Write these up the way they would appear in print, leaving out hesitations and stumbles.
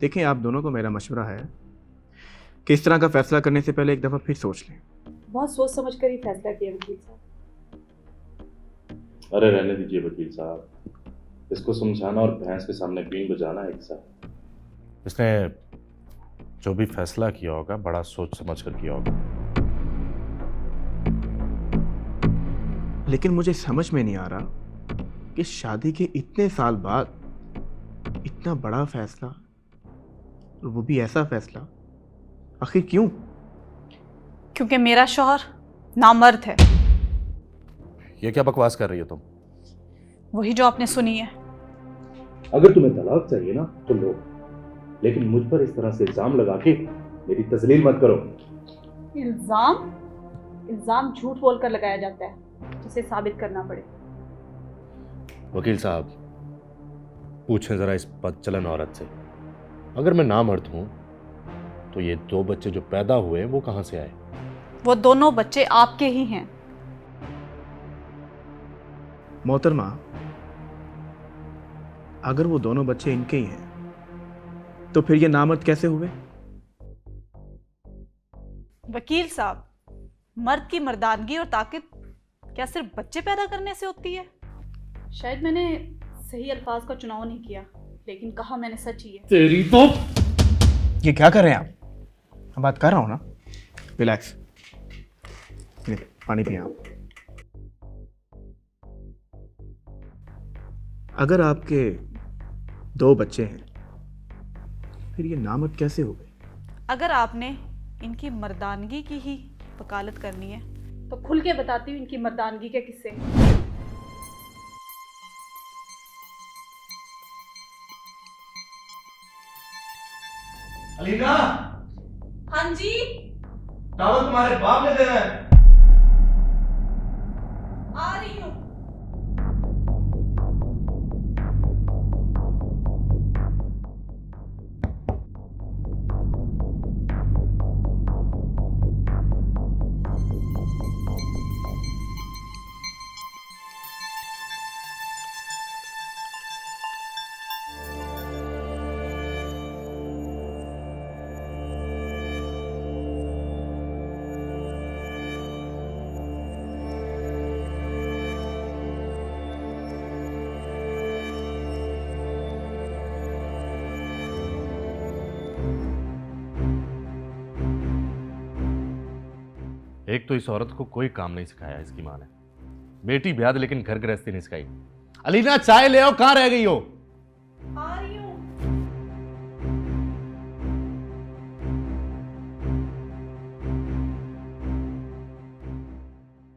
देखें, आप दोनों को मेरा मशवरा है कि इस तरह का फैसला करने से पहले एक दफ़ा फिर सोच लें। बहुत सोच समझ कर ही फैसला किया वकील साहब। अरे रहने दीजिए वकील साहब, इसको समझाना और भैंस के सामने बीन बजाना एक साथ। इसने जो भी फैसला किया होगा बड़ा सोच समझ कर किया होगा। लेकिन मुझे समझ में नहीं आ रहा कि शादी के इतने साल बाद इतना बड़ा फैसला, और वो भी ऐसा फैसला, आखिर क्यों? क्योंकि मेरा शौहर नामर्द है। ये क्या बकवास कर रही हो तुम? वही जो आपने सुनी है। अगर तुम्हें तलाक चाहिए ना तो लो, लेकिन मुझ पर इस तरह से इल्जाम लगा के मेरी तस्लील मत करो। इल्जाम झूठ बोलकर लगाया जाता है, जिसे साबित करना पड़े। वकील साहब, पूछें जरा इस बदचलन औरत से, अगर मैं नामर्द हूं तो ये 2 बच्चे जो पैदा हुए वो कहां से आए? वो दोनों बच्चे आपके ही हैं। मोहतरमा, अगर वो दोनों बच्चे इनके ही हैं तो फिर ये नामर्द कैसे हुए? वकील साहब, मर्द की मर्दानगी और ताकत क्या सिर्फ बच्चे पैदा करने से होती है? शायद मैंने सही अल्फाज का चुनाव नहीं किया, लेकिन कहा मैंने सच ही है। तेरी तो ये क्या कर रहे हैं आप? मैं बात कर रहा हूं ना। रिलैक्स, पानी पिए आप। अगर आपके 2 बच्चे हैं फिर ये नामर्द कैसे हो गए? अगर आपने इनकी मर्दानगी की ही वकालत करनी है तो खुल के बताती हूँ इनकी मर्दानगी के किस्से। अलीना, हाँ जी, टावल तुम्हारे बाप ने देना है। आ रही हूँ। एक तो इस औरत को कोई काम नहीं सिखाया इसकी माँ ने। बेटी ब्याह लेकिन घर गृहस्थी नहीं सिखाई। अलीना, चाय ले आओ, कहां रह गई हो? आ रही हूँ।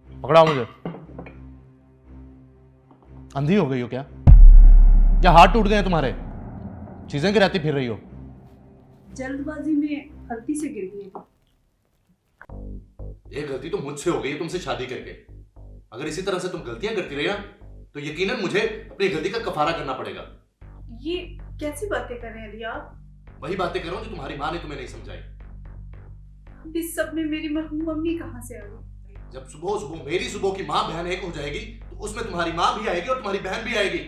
पकड़ाओ मुझे। अंधी हो गई हो क्या? या हाथ टूट गए हैं तुम्हारे? चीजें गिराती फिर रही हो? जल्दबाजी में गलती से गिर गई। ये गलती तो मुझसे हो गई है तुमसे शादी करके। अगर इसी तरह से तुम गलतियां करती रही ना तो यकीनन मुझे अपनी गलती का कफारा करना पड़ेगा। ये कैसी बातें कर रहे हैं अली आप? वही बातें कर रहा हूं जो तुम्हारी माँ ने तुम्हें नहीं समझाई। इस सब में मेरी मरहूम मम्मी कहाँ से आ गई? जब सुबह सुबह मेरी सुबह की माँ बहन एक हो जाएगी तो उसमें तुम्हारी माँ भी आएगी और तुम्हारी बहन भी आएगी।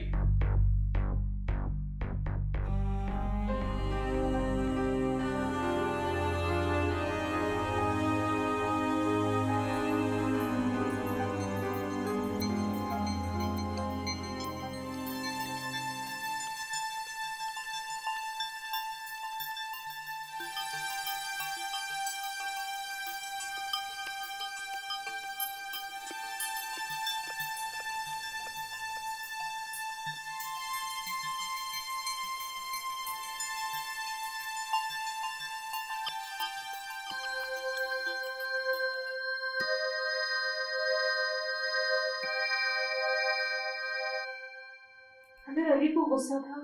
अगर अली को गुस्सा था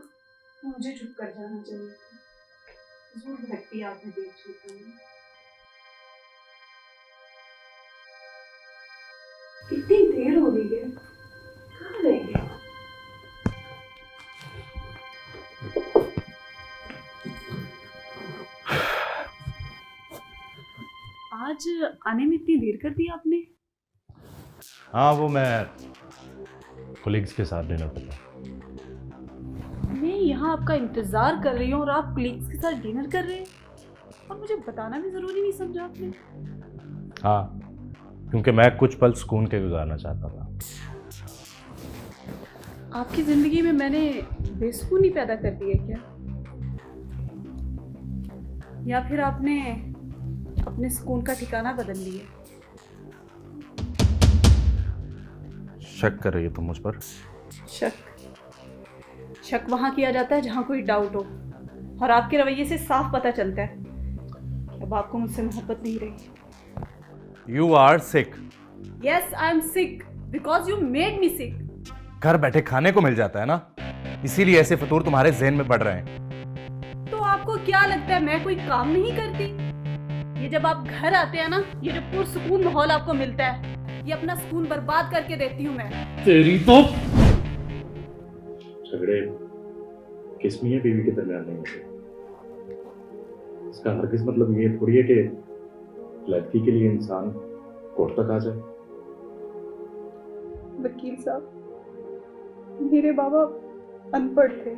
तो मुझे चुप कर जाना चाहिए था। ज़रूर भटकी आपने देख चुका है। कितनी देर हो रही है, कहाँ रहेंगे? आज आने में इतनी देर कर दी आपने? हाँ, वो मैं कोलिग्स के साथ डिनर करता। मैं यहाँ आपका इंतज़ार कर रही हूँ और आप कलीग्स के साथ डिनर कर रहे हैं और मुझे बताना भी ज़रूरी नहीं समझा आपने। हाँ, क्योंकि मैं कुछ पल सुकून के गुजारना चाहता था। आपकी ज़िंदगी में मैंने बेसुकूनी पैदा कर दी है क्या? या फिर आपने अपने सुकून का ठिकाना बदल लिया? शक कर रही है तुम मुझ पर? शक वहाँ किया जाता है जहाँ कोई डाउट हो, और आपके रवैये से साफ पता चलता है कि अब आपको मुझसे मोहब्बत नहीं रही। You are sick. Yes, I am sick because you made me sick. घर बैठे खाने को मिल जाता है ना, इसीलिए ऐसे फतूर तुम्हारे ज़हन में बढ़ रहे हैं। तो आपको क्या लगता है मैं कोई काम नहीं करती? ये जब आप घर आते हैं ना, ये जो पुरसुकून माहौल आपको मिलता है, ये अपना सुकून बर्बाद करके देती हूँ मैं। तेरी तो झगड़े किस मियां बीवी के दरमियान नहीं होते। इसका हरगिज मतलब ये थोड़ी है कि लड़की के लिए इंसान कोर्ट तक आ जाए। वकील साहब, मेरे बाबा अनपढ़ थे,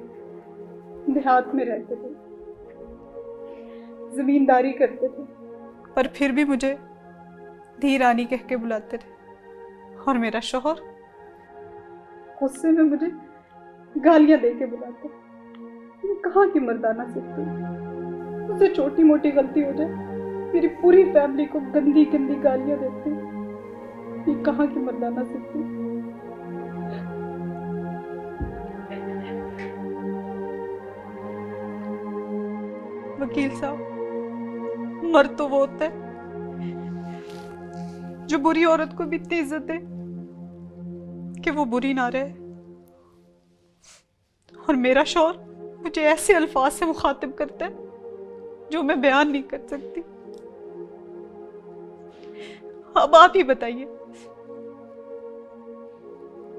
देहात में रहते थे, जमींदारी करते थे, पर फिर भी मुझे धी रानी कह के बुलाते थे। और मेरा शौहर गुस्से में मुझे गालियां दे के बुलाता। मैं कहाँ की मर्दाना सीखती हूँ? मुझसे छोटी मोटी गलती हो जाए मेरी पूरी फैमिली को गंदी गंदी गालियां देती हूँ। ये कहाँ की मर्दाना सीखती हूँ? वकील साहब, मर्द तो वो होता है जो बुरी औरत को भी इतनी इज्जत दे कि वो बुरी ना रहे। और मेरा शौहर मुझे ऐसे अल्फाज से मुखातिब करता है जो मैं बयान नहीं कर सकती। अब आप ही बताइए,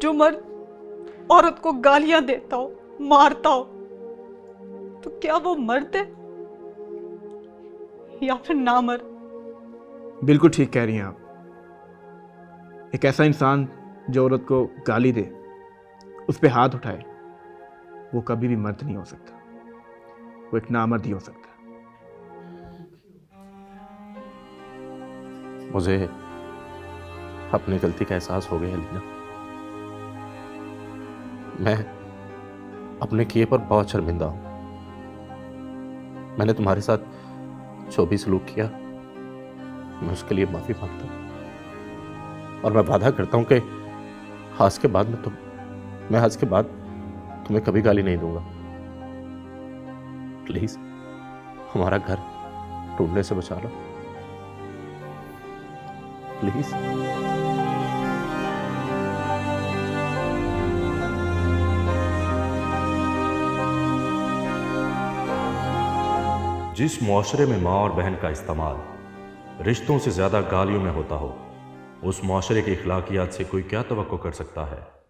जो मर्द औरत को गालियां देता हो, मारता हो, तो क्या वो मर्द है या फिर ना मर्द? बिल्कुल ठीक कह रही हैं आप। एक ऐसा इंसान जो औरत को गाली दे, उस पे हाथ उठाए, वो कभी भी मर्द नहीं हो सकता, वो एक नामर्द ही हो सकता है। मुझे अपनी गलती का एहसास हो गया लीना। मैं अपने किए पर बहुत शर्मिंदा हूं। मैंने तुम्हारे साथ जो भी सलूक किया, मैं उसके लिए माफी मांगता हूं। और मैं वादा करता हूं कि आज के बाद तुम्हें कभी गाली नहीं दूंगा। प्लीज हमारा घर टूटने से बचा लो, प्लीज। जिस मुआशरे में माँ और बहन का इस्तेमाल रिश्तों से ज्यादा गालियों में होता हो, उस मुआशरे की इखलाकियात से कोई क्या तवक्को कर सकता है।